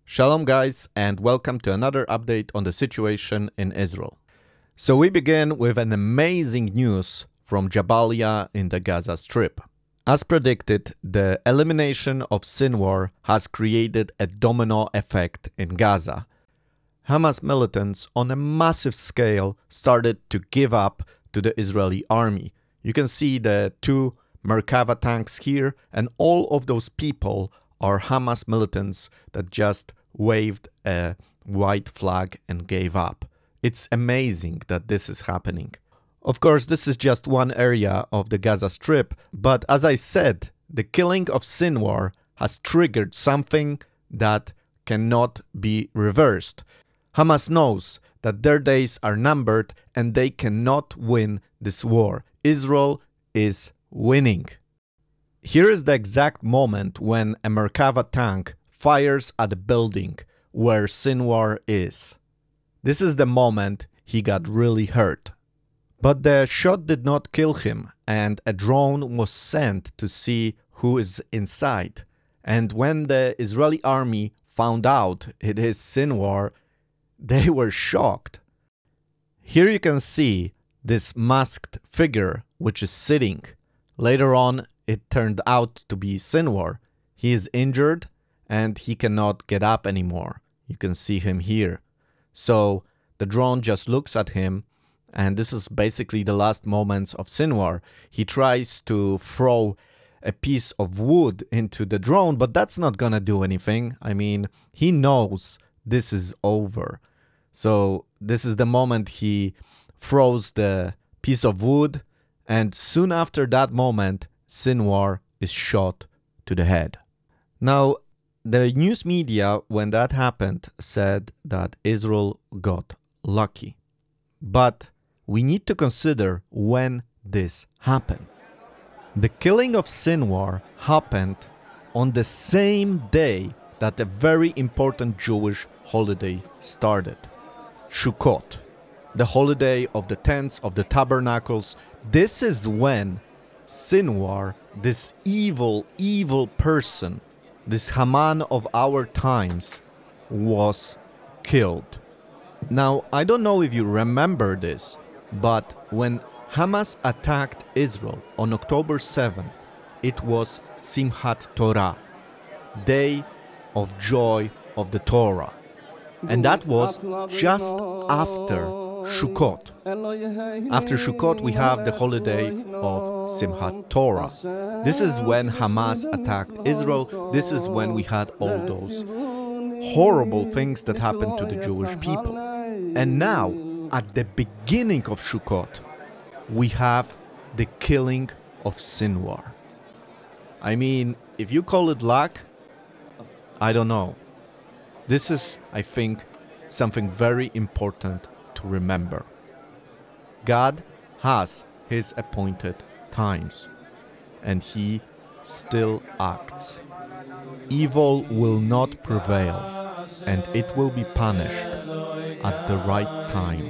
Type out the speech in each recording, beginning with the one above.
Shalom guys, and welcome to another update on the situation in Israel. So we begin with an amazing news from Jabalia in the Gaza Strip. As predicted, the elimination of Sinwar has created a domino effect in Gaza. Hamas militants on a massive scale started to give up to the Israeli army. You can see the two Merkava tanks here, and all of those people are Hamas militants that just waved a white flag and gave up. It's amazing that this is happening. Of course, this is just one area of the Gaza Strip, but as I said, the killing of Sinwar has triggered something that cannot be reversed. Hamas knows that their days are numbered and they cannot win this war. Israel is winning. Here is the exact moment when a Merkava tank fires at a building where Sinwar is. This is the moment he got really hurt. But the shot did not kill him, and a drone was sent to see who is inside. And when the Israeli army found out it is Sinwar, they were shocked. Here you can see this masked figure which is sitting. Later on, it turned out to be Sinwar. He is injured and he cannot get up anymore. You can see him here. So the drone just looks at him, and this is basically the last moments of Sinwar. He tries to throw a piece of wood into the drone, but that's not gonna do anything. I mean, he knows this is over. So this is the moment he throws the piece of wood, and soon after that moment, Sinwar is shot to the head. Now, the news media, when that happened, said that Israel got lucky. But we need to consider when this happened. The killing of Sinwar happened on the same day that a very important Jewish holiday started. Sukkot, the holiday of the tents, of the tabernacles. This is when Sinwar, this evil person, this Haman of our times, was killed. Now, I don't know if you remember this, but when Hamas attacked Israel on October 7th, it was Simchat Torah, Day of Joy of the Torah. And that was just after Sukkot. After Sukkot, we have the holiday of Simchat Torah. This is when Hamas attacked Israel. This is when we had all those horrible things that happened to the Jewish people. And now, at the beginning of Sukkot, we have the killing of Sinwar. I mean, if you call it luck, I don't know. This is, I think, something very important to remember. God has his appointed times, and he still acts. Evil will not prevail, and it will be punished at the right time.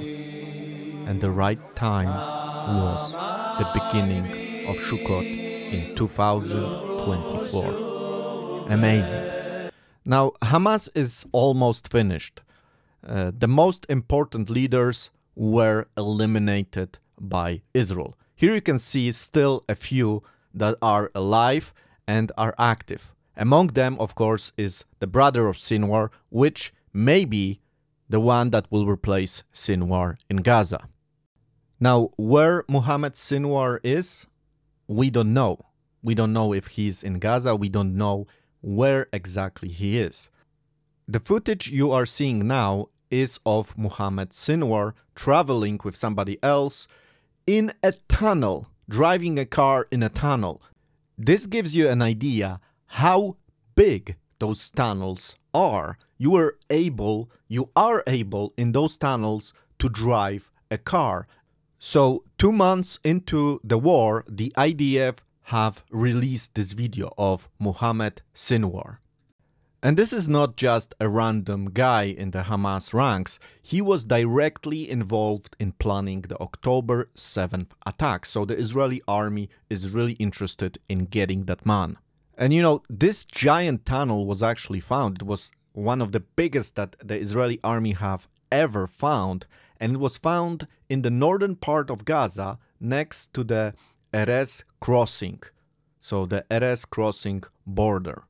And the right time was the beginning of Sukkot in 2024. Amazing. Now, Hamas is almost finished. The most important leaders were eliminated by Israel. Here you can see still a few that are alive and are active. Among them, of course, is the brother of Sinwar, which may be the one that will replace Sinwar in Gaza. Now, where Mohammed Sinwar is, we don't know. We don't know if he's in Gaza. We don't know where exactly he is. The footage you are seeing now is of Mohammed Sinwar traveling with somebody else in a tunnel, driving a car in a tunnel. This gives you an idea how big those tunnels are. You are able in those tunnels to drive a car. So 2 months into the war, the IDF have released this video of Mohammed Sinwar. And this is not just a random guy in the Hamas ranks. He was directly involved in planning the October 7th attack. So the Israeli army is really interested in getting that man. And you know, this giant tunnel was actually found. It was one of the biggest that the Israeli army have ever found, and it was found in the northern part of Gaza next to the Erez crossing, so the Erez crossing border.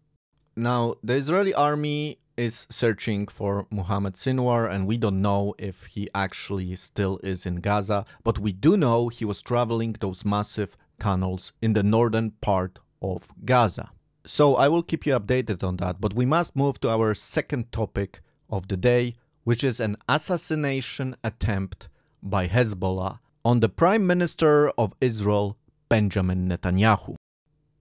Now, the Israeli army is searching for Mohammed Sinwar, and we don't know if he actually still is in Gaza, but we do know he was traveling those massive tunnels in the northern part of Gaza. So I will keep you updated on that, but we must move to our second topic of the day, which is an assassination attempt by Hezbollah on the Prime Minister of Israel, Benjamin Netanyahu.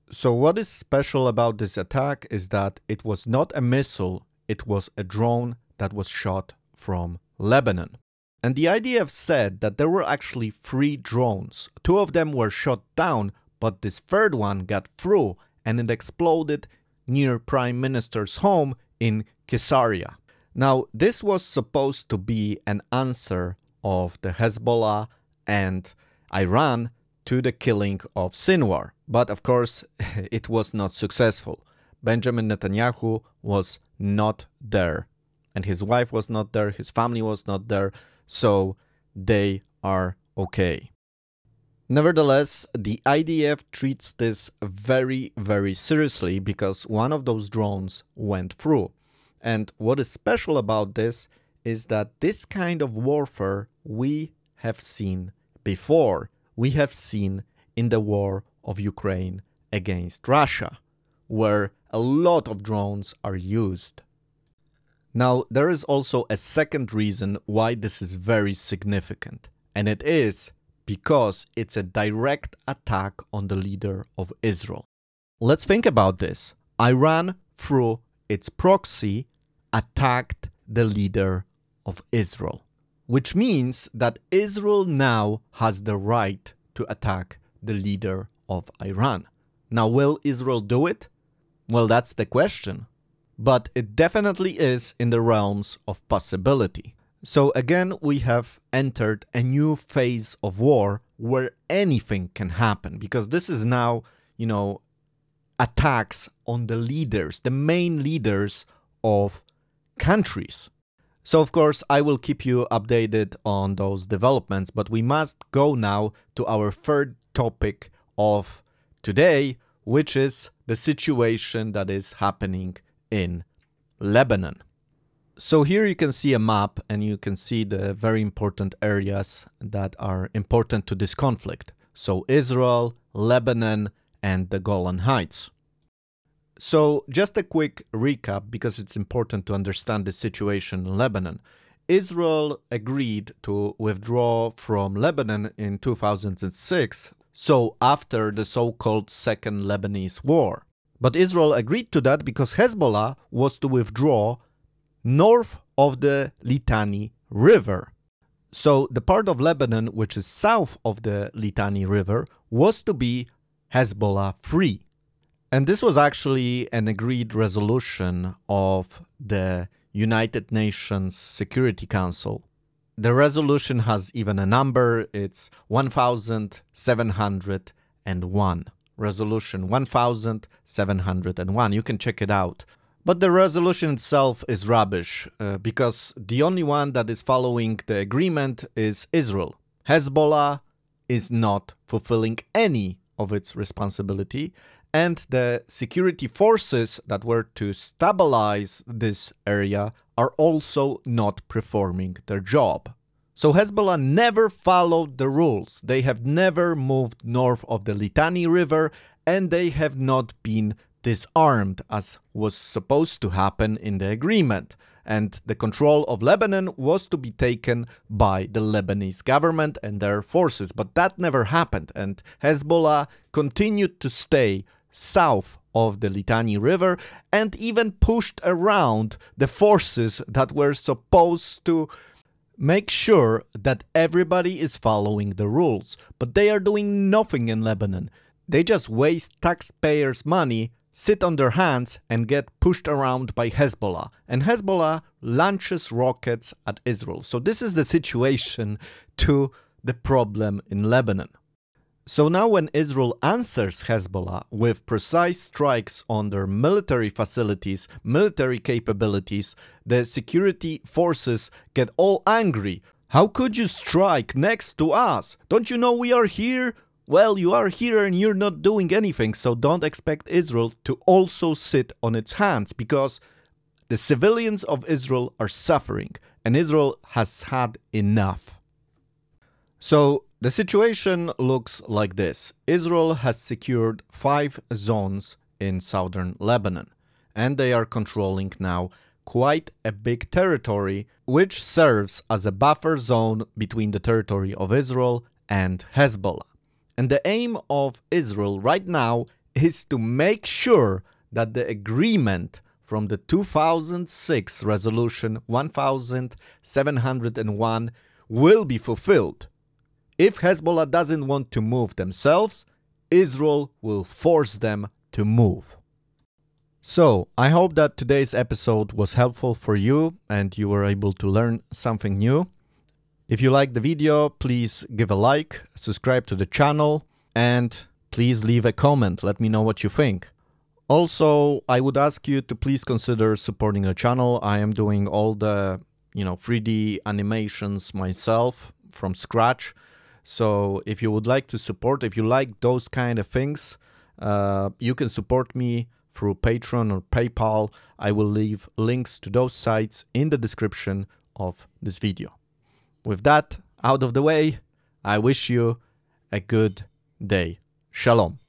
So what is special about this attack is that it was not a missile, it was a drone that was shot from Lebanon. And the IDF said that there were actually 3 drones. 2 of them were shot down, but this third one got through and it exploded near Prime Minister's home in Caesarea. Now, this was supposed to be an answer of the Hezbollah and Iran to the killing of Sinwar. But of course, it was not successful. Benjamin Netanyahu was not there. And his wife was not there, his family was not there, so they are okay. Nevertheless, the IDF treats this very, very seriously because one of those drones went through. And what is special about this is that this kind of warfare we have seen before. We have seen in the war of Ukraine against Russia, where a lot of drones are used. Now, there is also a second reason why this is very significant, and it is because it's a direct attack on the leader of Israel. Let's think about this. Iran, through its proxy, attacked the leader of Israel, which means that Israel now has the right to attack the leader of Iran. Now, will Israel do it? Well, that's the question. But it definitely is in the realms of possibility. So again, we have entered a new phase of war where anything can happen, because this is now, attacks on the leaders, the main leaders of countries. So of course, I will keep you updated on those developments, but we must go now to our third topic of today, which is the situation that is happening in Lebanon. So here you can see a map and you can see the very important areas that are important to this conflict. So Israel, Lebanon, and the Golan Heights. So just a quick recap, because it's important to understand the situation in Lebanon. Israel agreed to withdraw from Lebanon in 2006, so after the so-called Second Lebanese War. But Israel agreed to that because Hezbollah was to withdraw north of the Litani River. So the part of Lebanon which is south of the Litani River was to be Hezbollah free. And this was actually an agreed resolution of the United Nations Security Council. The resolution has even a number, it's 1701. Resolution 1701. You can check it out. But the resolution itself is rubbish, because the only one that is following the agreement is Israel. Hezbollah is not fulfilling any of its responsibility, and the security forces that were to stabilize this area are also not performing their job. So Hezbollah never followed the rules. They have never moved north of the Litani River, and they have not been disarmed as was supposed to happen in the agreement. And the control of Lebanon was to be taken by the Lebanese government and their forces. But that never happened, and Hezbollah continued to stay south of the Litani River and even pushed around the forces that were supposed to make sure that everybody is following the rules. But they are doing nothing in Lebanon. They just waste taxpayers' money, sit on their hands, and get pushed around by Hezbollah. And Hezbollah launches rockets at Israel. So this is the situation to the problem in Lebanon. So now when Israel answers Hezbollah with precise strikes on their military facilities, military capabilities, the security forces get all angry. How could you strike next to us? Don't you know we are here? Well, you are here and you're not doing anything, so don't expect Israel to also sit on its hands, because the civilians of Israel are suffering and Israel has had enough. So the situation looks like this. Israel has secured 5 zones in southern Lebanon, and they are controlling now quite a big territory, which serves as a buffer zone between the territory of Israel and Hezbollah. And the aim of Israel right now is to make sure that the agreement from the 2006 resolution 1701 will be fulfilled. If Hezbollah doesn't want to move themselves, Israel will force them to move. So, I hope that today's episode was helpful for you and you were able to learn something new. If you liked the video, please give a like, subscribe to the channel, and please leave a comment. Let me know what you think. Also, I would ask you to please consider supporting the channel. I am doing all the 3D animations myself from scratch. So if you would like to support, if you like those kind of things, you can support me through Patreon or PayPal. I will leave links to those sites in the description of this video. With that out of the way, I wish you a good day. Shalom.